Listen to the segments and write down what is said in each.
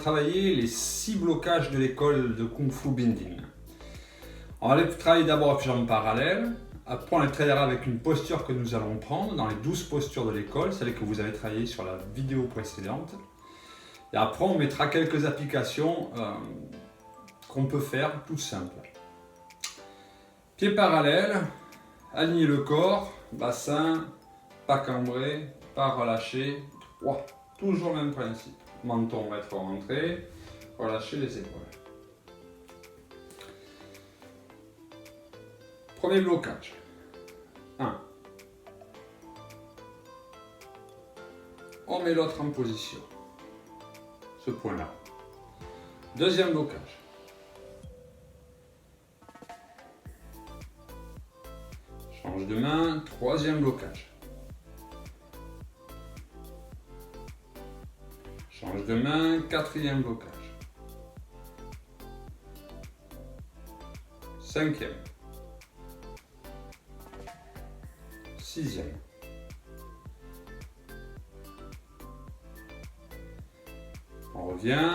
travailler les 6 blocages de l'école de Kung Fu Binding. On va travailler d'abord les jambes parallèles, après on les travaillera avec une posture que nous allons prendre dans les 12 postures de l'école, celle que vous avez travaillée sur la vidéo précédente. Et après on mettra quelques applications qu'on peut faire toutes simples. Pieds parallèles, aligner le corps, bassin, pas cambré, pas relâché, 3. Toujours le même principe. Menton va être rentré, relâcher les épaules. Premier blocage. 1. On met l'autre en position. Ce point-là. Deuxième blocage. Change de main. Troisième blocage. Change de main. Quatrième blocage. Cinquième. Sixième. On revient.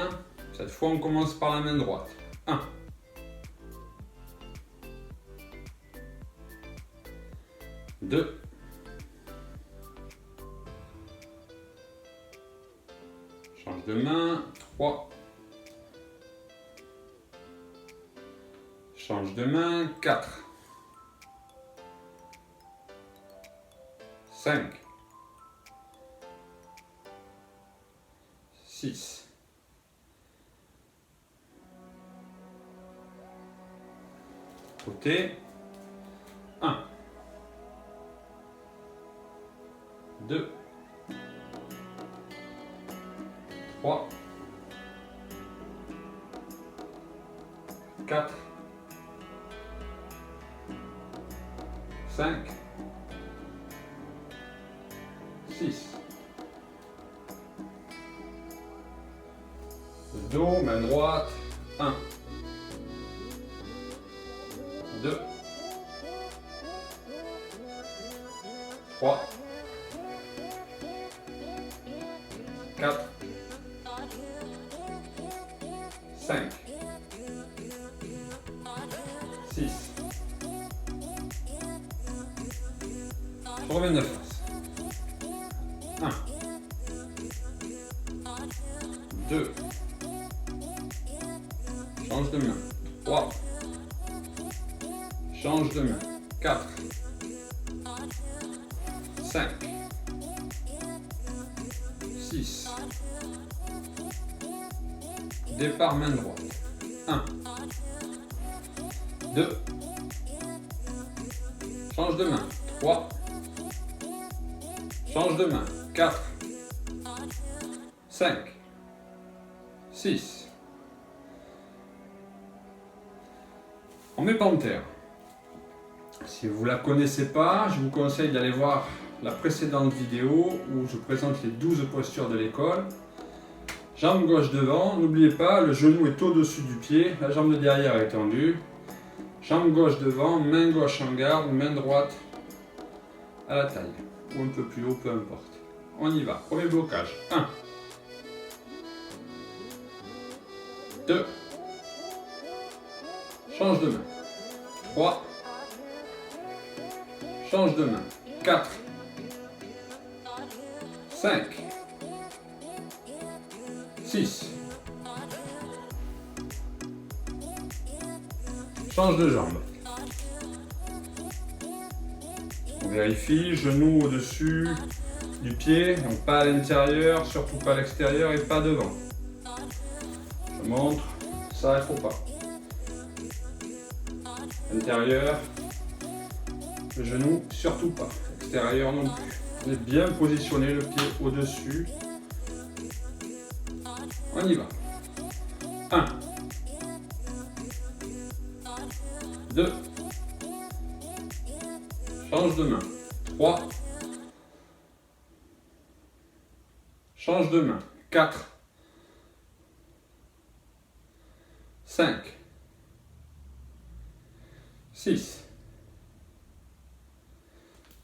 Cette fois, on commence par la main droite. 1. 2. 'Change de main. 3. Change de main. 4. 5. 6. 1. 2. 3. 4. 5. 6. Le dos, main droite. 1. 2. 3. 4. 5. 6. Je reviens de face. 1. 2. Change de main. 3. Change de main. 4. 5. 6. Départ main droite. 1. 2. Change de main. 3. Change de main. 4. 5. 6. On met panthère. Si vous ne la connaissez pas, je vous conseille d'aller voir la précédente vidéo où je présente les 12 postures de l'école. Jambe gauche devant, n'oubliez pas, le genou est au-dessus du pied, la jambe de derrière est tendue. Jambe gauche devant, main gauche en garde, main droite à la taille, ou un peu plus haut, peu importe. On y va, premier blocage. 1. 2. Change de main. 3. Change de main. 4. 5. 6. Change de jambe. On vérifie, genou au-dessus du pied, donc pas à l'intérieur, surtout pas à l'extérieur et pas devant. Je montre, ça il faut pas. Intérieur, le genou surtout pas, extérieur non plus. On est bien positionné, le pied au-dessus. On y va. 1. 2. Change de main. 3. Change de main. 4. 5. 6.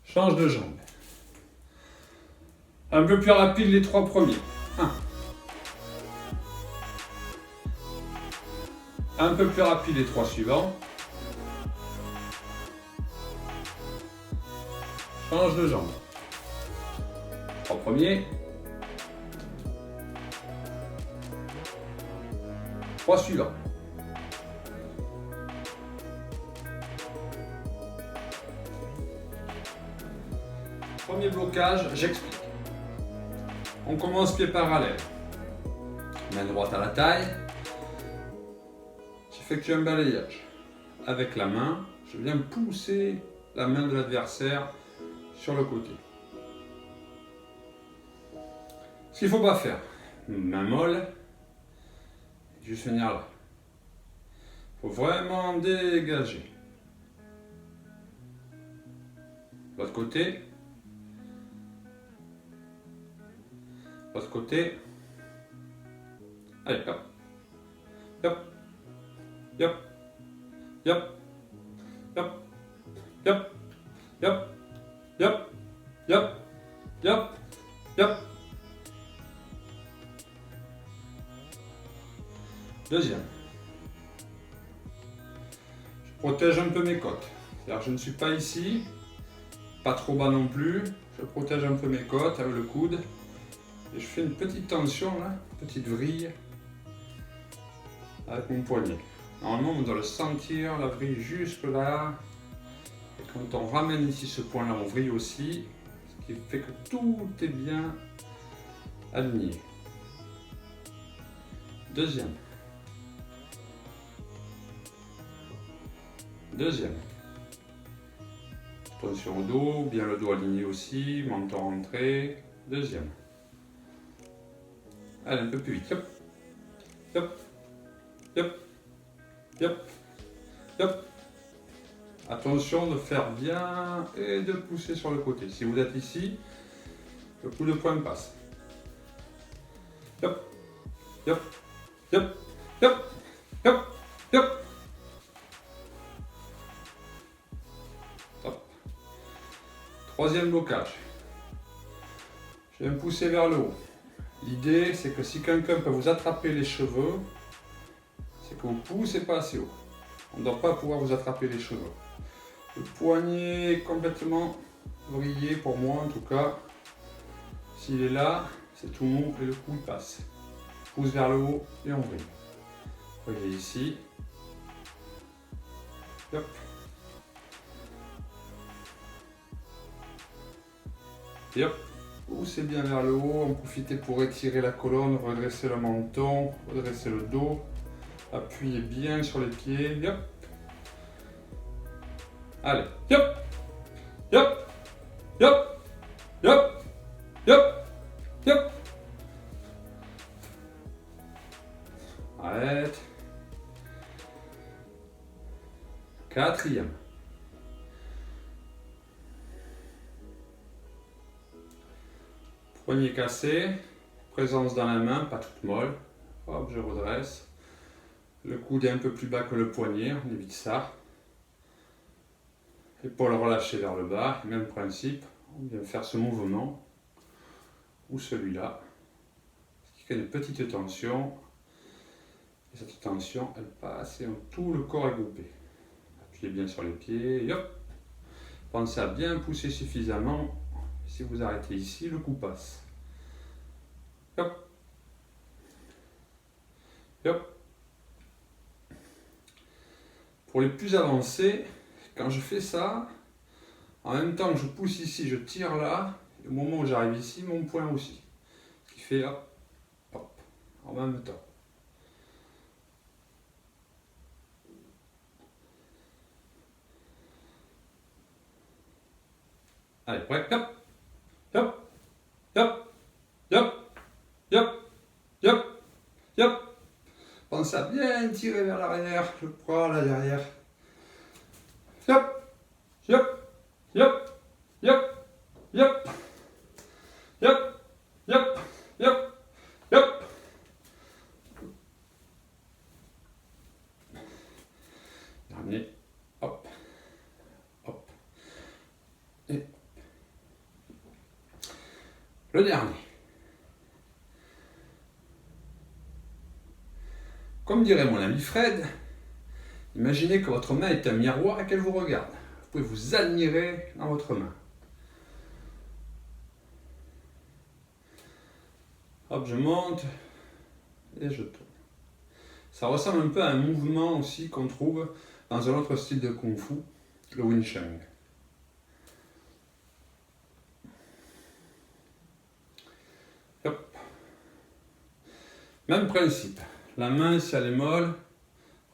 Change de jambe. Un peu plus rapide les 3 premiers. 1. Un peu plus rapide les 3 suivants. Change de jambe. 3 premiers. 3 suivants. Premier blocage, j'explique. On commence pied parallèle. Main droite à la taille. J'effectue un balayage. Avec la main, je viens pousser la main de l'adversaire sur le côté. Ce qu'il ne faut pas faire, main molle, juste venir là. Il faut vraiment dégager. L'autre côté. L'autre côté. Allez, hop. Hop. Hop. Hop. Hop. Hop. Hop. Hop. Hop. Hop. Hop. Deuxième. Je protège un peu mes côtes. C'est-à-dire que je ne suis pas ici, pas trop bas non plus. Je protège un peu mes côtes avec le coude. Et je fais une petite tension là, une petite vrille avec mon poignet. Normalement, on doit le sentir, la vrille jusque là. Et quand on ramène ici ce point-là, on vrille aussi. Ce qui fait que tout est bien aligné. Deuxième. Deuxième. Attention au dos, bien le dos aligné aussi, menton rentré. Deuxième. Allez, un peu plus vite. Hop. Hop. Hop. Hop. Hop. Attention de faire bien et de pousser sur le côté. Si vous êtes ici, le coup de poing passe. Hop. Hop. Hop. Hop. Hop. Hop. Hop. Troisième blocage. Je viens pousser vers le haut. L'idée, c'est que si quelqu'un peut vous attraper les cheveux, c'est que vous ne poussez pas assez haut. On ne doit pas pouvoir vous attraper les cheveux. Le poignet est complètement vrillé pour moi en tout cas. S'il est là, c'est tout mou et le coup il passe. Pousse vers le haut et on vrille. Voyez ici. Hop. Et hop. Poussez bien vers le haut, en profitez pour étirer la colonne, redresser le menton, redresser le dos, appuyez bien sur les pieds, hop. Allez, hop, hop, hop, hop, hop, hop. Arrête. Quatrième. Poignet cassé, présence dans la main, pas toute molle. Hop, je redresse. Le coude est un peu plus bas que le poignet, on évite ça. Épaule relâchée vers le bas, même principe. On vient faire ce mouvement, ou celui-là, ce qui crée une petite tension. Et cette tension, elle passe et tout le corps est groupé. Appuyez bien sur les pieds, et hop. Pensez à bien pousser suffisamment. Si vous arrêtez ici, le coup passe. Hop. Hop. Pour les plus avancés, quand je fais ça, en même temps que je pousse ici, je tire là, et au moment où j'arrive ici, mon poing aussi. Ce qui fait hop, hop, en même temps. Allez, prêt, hop, hop, hop, hop, hop, hop, hop. Pensez à bien tirer vers l'arrière, le poids là derrière. Hop, hop, hop, hop, hop, hop, hop, hop, hop. Dernier, hop, hop, et le dernier. Comme dirait mon ami Fred, Imaginez que votre main est un miroir et qu'elle vous regarde. Vous pouvez vous admirer dans votre main. Hop, je monte et je tourne. Ça ressemble un peu à un mouvement aussi qu'on trouve dans un autre style de Kung Fu, le Wing Chun. Hop. Même principe. La main, si elle est molle,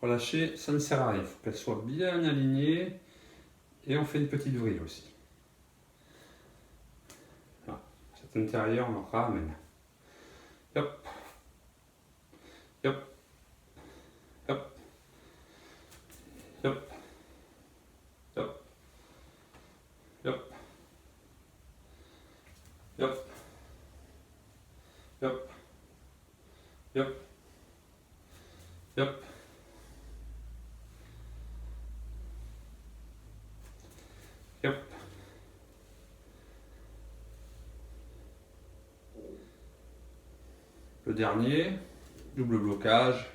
relâchez, ça ne sert à rien. Il faut qu'elle soit bien alignée. Et on fait une petite vrille aussi. Voilà. Cet intérieur, on le ramène. Hop. Hop. Hop. Hop. Hop. Hop. Hop. Hop. Hop. Hop. Hop. Le dernier, double blocage,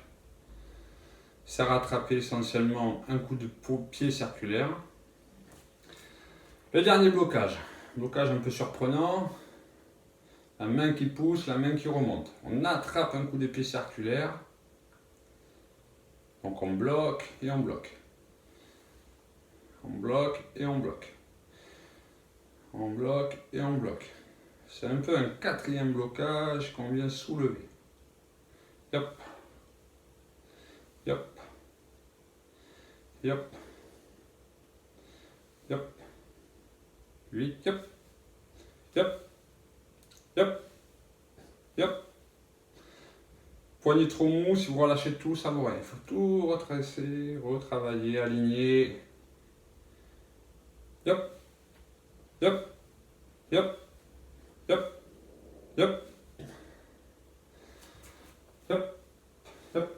sert à attraper essentiellement un coup de pied circulaire. Le dernier blocage un peu surprenant, la main qui pousse, la main qui remonte. On attrape un coup de pied circulaire, donc on bloque et on bloque. On bloque et on bloque. On bloque et on bloque. C'est un peu un quatrième blocage qu'on vient soulever. Yop. Yop. Yop. Yop. 8. Yop. Yop. Yop. Yop. Poignet trop mou, si vous relâchez tout, ça vaut rien. Il faut tout retracer, retravailler, aligner. Yop. Yop. Yop. Yop. Yop. Yop. Yop. Yop.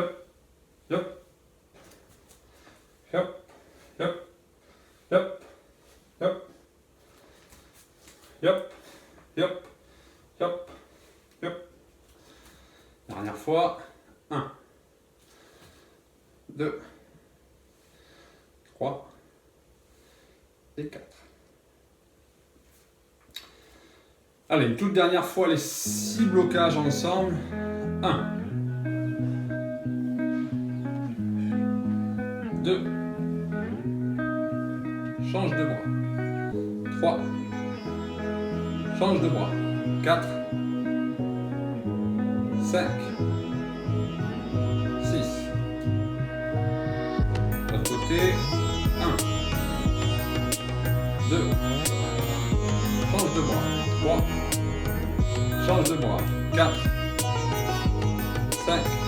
Yop. Yop. Yop. Yop. Yop. Yop. Yop. Yop. Yop. Dernière fois. 1. 2. 3. Et 4. Allez, une toute dernière fois, les 6 blocages ensemble. 1. 2. Change de bras. 3. Change de bras. 4. 5. 6. De l'autre côté. 1. 2. Change de bras. 3. Change de bras. 4. 5.